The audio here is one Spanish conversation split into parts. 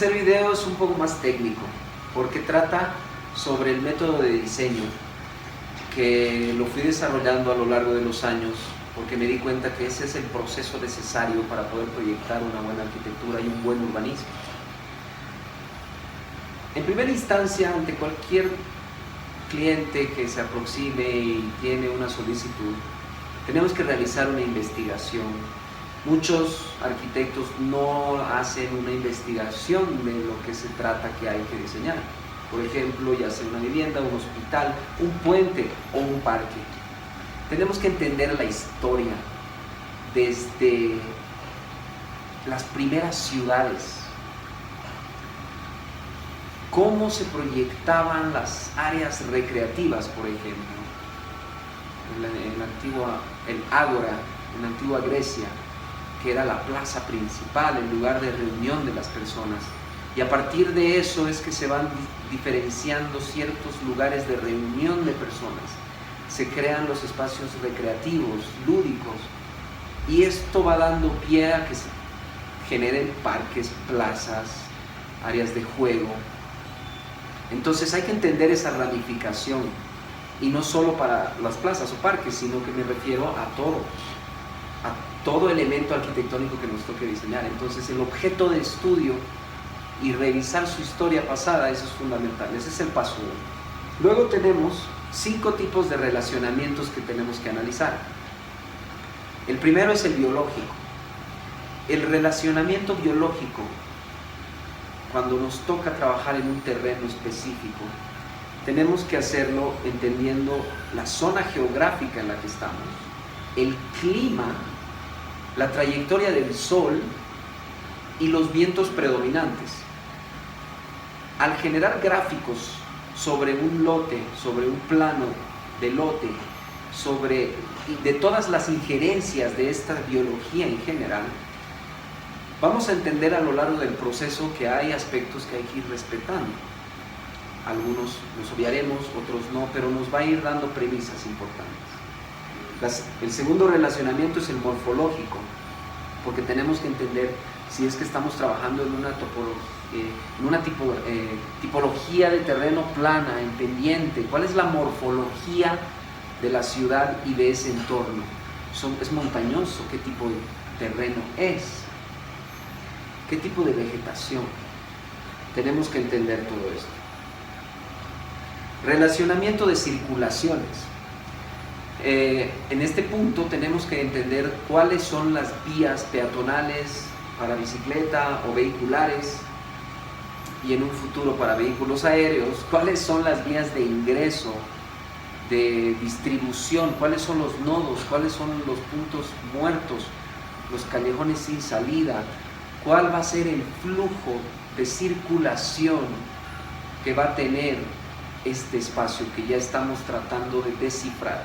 tercer video es un poco más técnico, porque trata sobre el método de diseño, que lo fui desarrollando a lo largo de los años, porque me di cuenta que ese es el proceso necesario para poder proyectar una buena arquitectura y un buen urbanismo. En primera instancia, ante cualquier cliente que se aproxime y tiene una solicitud, tenemos que realizar una investigación. Muchos arquitectos no hacen una investigación de lo que se trata que hay que diseñar. Por ejemplo, ya sea una vivienda, un hospital, un puente o un parque. Tenemos que entender la historia desde las primeras ciudades. Cómo se proyectaban las áreas recreativas, por ejemplo. El Ágora, en la antigua Grecia, que era la plaza principal, el lugar de reunión de las personas. Y a partir de eso es que se van diferenciando ciertos lugares de reunión de personas. Se crean los espacios recreativos, lúdicos, y esto va dando pie a que se generen parques, plazas, áreas de juego. Entonces hay que entender esa ramificación, y no solo para las plazas o parques, sino que me refiero a todo elemento arquitectónico que nos toque diseñar. Entonces el objeto de estudio y revisar su historia pasada, eso es fundamental, ese es el paso 1. Luego tenemos 5 tipos de relacionamientos que tenemos que analizar. El primero es el biológico. El relacionamiento biológico, cuando nos toca trabajar en un terreno específico, tenemos que hacerlo entendiendo la zona geográfica en la que estamos, el clima, la trayectoria del sol y los vientos predominantes. Al generar gráficos sobre un lote, sobre un plano de lote, de todas las injerencias de esta biología en general, vamos a entender a lo largo del proceso que hay aspectos que hay que ir respetando. Algunos los obviaremos, otros no, pero nos va a ir dando premisas importantes. El segundo relacionamiento es el morfológico, porque tenemos que entender si es que estamos trabajando en una tipología de terreno plana, en pendiente. ¿Cuál es la morfología de la ciudad y de ese entorno? ¿Es montañoso? ¿Qué tipo de terreno es? ¿Qué tipo de vegetación? Tenemos que entender todo esto. Relacionamiento de circulaciones. En este punto tenemos que entender cuáles son las vías peatonales para bicicleta o vehiculares, y en un futuro para vehículos aéreos, cuáles son las vías de ingreso, de distribución, cuáles son los nodos, cuáles son los puntos muertos, los callejones sin salida, cuál va a ser el flujo de circulación que va a tener este espacio que ya estamos tratando de descifrar.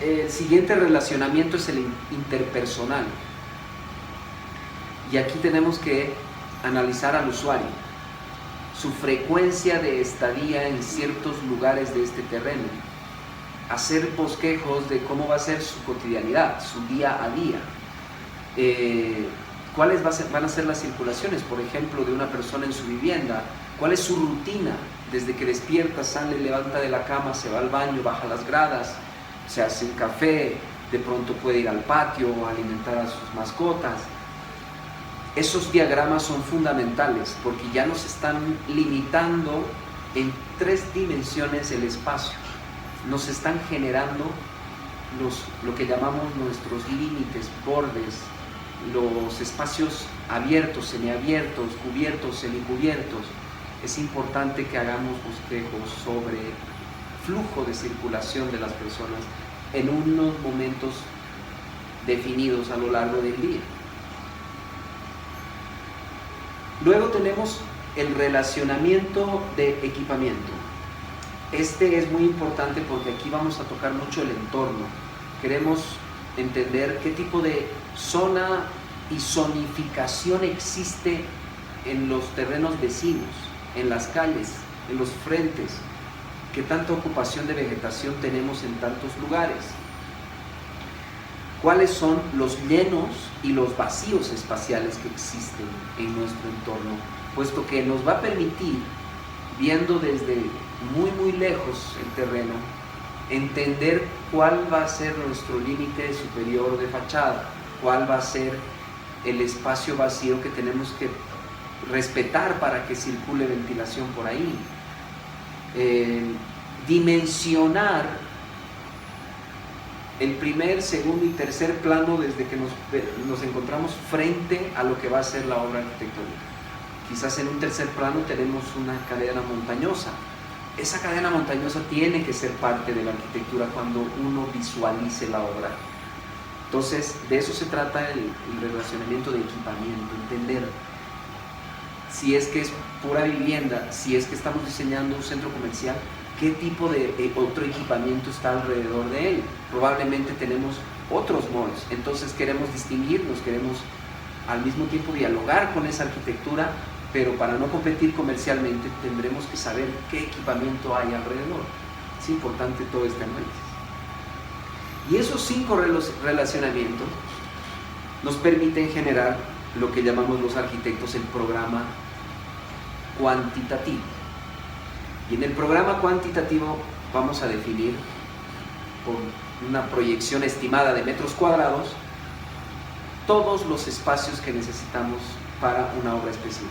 El siguiente relacionamiento es el interpersonal, y aquí tenemos que analizar al usuario, su frecuencia de estadía en ciertos lugares de este terreno, hacer bosquejos de cómo va a ser su cotidianidad, su día a día, cuáles van a ser las circulaciones, por ejemplo, de una persona en su vivienda, cuál es su rutina, desde que despierta, sale, levanta de la cama, se va al baño, baja las gradas, se hace un café, de pronto puede ir al patio a alimentar a sus mascotas. Esos diagramas son fundamentales porque ya nos están limitando en 3 dimensiones el espacio. Nos están generando lo que llamamos nuestros límites, bordes, los espacios abiertos, semiabiertos, cubiertos, semicubiertos. Es importante que hagamos bosquejos sobre flujo de circulación de las personas en unos momentos definidos a lo largo del día. Luego tenemos el relacionamiento de equipamiento. Este es muy importante porque aquí vamos a tocar mucho el entorno. Queremos entender qué tipo de zona y zonificación existe en los terrenos vecinos, en las calles, en los frentes, qué tanta ocupación de vegetación tenemos en tantos lugares. cuáles son los llenos y los vacíos espaciales que existen en nuestro entorno, puesto que nos va a permitir, viendo desde muy lejos el terreno, entender cuál va a ser nuestro límite superior de fachada, cuál va a ser el espacio vacío que tenemos que respetar para que circule ventilación por ahí, dimensionar el primer, segundo y tercer plano desde que nos encontramos frente a lo que va a ser la obra arquitectónica. Quizás en un tercer plano tenemos una cadena montañosa. Esa cadena montañosa tiene que ser parte de la arquitectura cuando uno visualice la obra. Entonces, de eso se trata el relacionamiento de equipamiento, entender si es que es pura vivienda, si es que estamos diseñando un centro comercial, qué tipo de otro equipamiento está alrededor de él. Probablemente tenemos otros malls, entonces queremos distinguirnos, queremos al mismo tiempo dialogar con esa arquitectura, pero para no competir comercialmente tendremos que saber qué equipamiento hay alrededor. Es importante todo este análisis. Y esos 5 relacionamientos nos permiten generar lo que llamamos los arquitectos el programa cuantitativo. Y en el programa cuantitativo vamos a definir con una proyección estimada de metros cuadrados todos los espacios que necesitamos para una obra específica.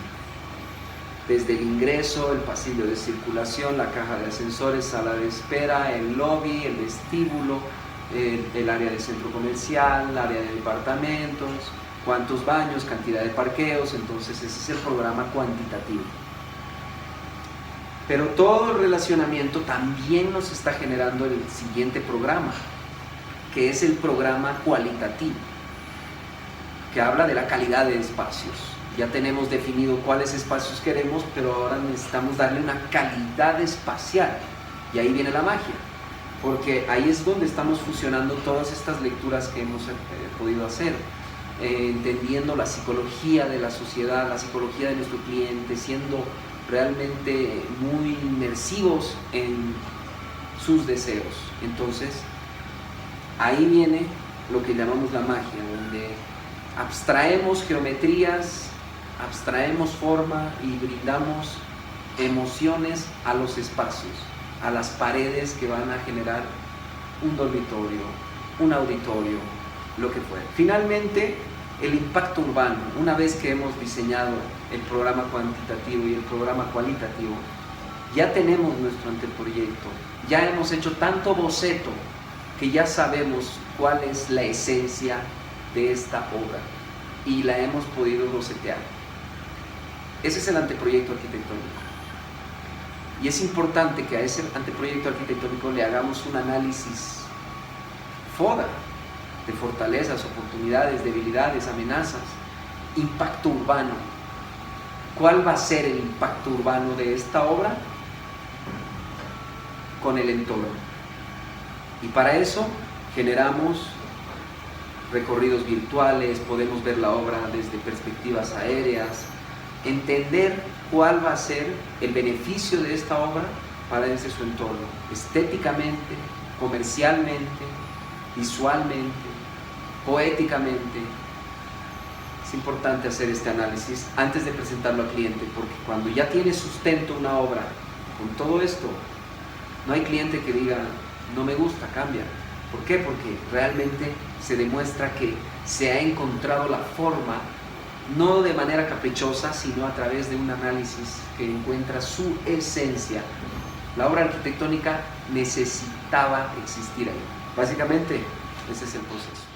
Desde el ingreso, el pasillo de circulación, la caja de ascensores, sala de espera, el lobby, el vestíbulo, el área de centro comercial, el área de departamentos, cuántos baños, cantidad de parqueos. Entonces ese es el programa cuantitativo. Pero todo el relacionamiento también nos está generando el siguiente programa, que es el programa cualitativo, que habla de la calidad de espacios. Ya tenemos definido cuáles espacios queremos, pero ahora necesitamos darle una calidad espacial. Y ahí viene la magia, porque ahí es donde estamos fusionando todas estas lecturas que hemos podido hacer, entendiendo la psicología de la sociedad, la psicología de nuestro cliente, siendo realmente muy inmersivos en sus deseos. Entonces, ahí viene lo que llamamos la magia, donde abstraemos geometrías, abstraemos forma y brindamos emociones a los espacios, a las paredes que van a generar un dormitorio, un auditorio, lo que fuera. Finalmente, el impacto urbano. Una vez que hemos diseñado el programa cuantitativo y el programa cualitativo, ya tenemos nuestro anteproyecto, ya hemos hecho tanto boceto que ya sabemos cuál es la esencia de esta obra y la hemos podido bocetear. Ese es el anteproyecto arquitectónico. Y es importante que a ese anteproyecto arquitectónico le hagamos un análisis FODA, de fortalezas, oportunidades, debilidades, amenazas, impacto urbano. ¿Cuál va a ser el impacto urbano de esta obra con el entorno? Y para eso generamos recorridos virtuales, podemos ver la obra desde perspectivas aéreas, entender cuál va a ser el beneficio de esta obra para ese su entorno, estéticamente, comercialmente, visualmente, poéticamente. Es importante hacer este análisis antes de presentarlo al cliente, porque cuando ya tiene sustento una obra con todo esto, no hay cliente que diga no me gusta, cambia. ¿Por qué? Porque realmente se demuestra que se ha encontrado la forma, no de manera caprichosa, sino a través de un análisis que encuentra su esencia. La obra arquitectónica necesitaba existir ahí. Básicamente, ese es el proceso.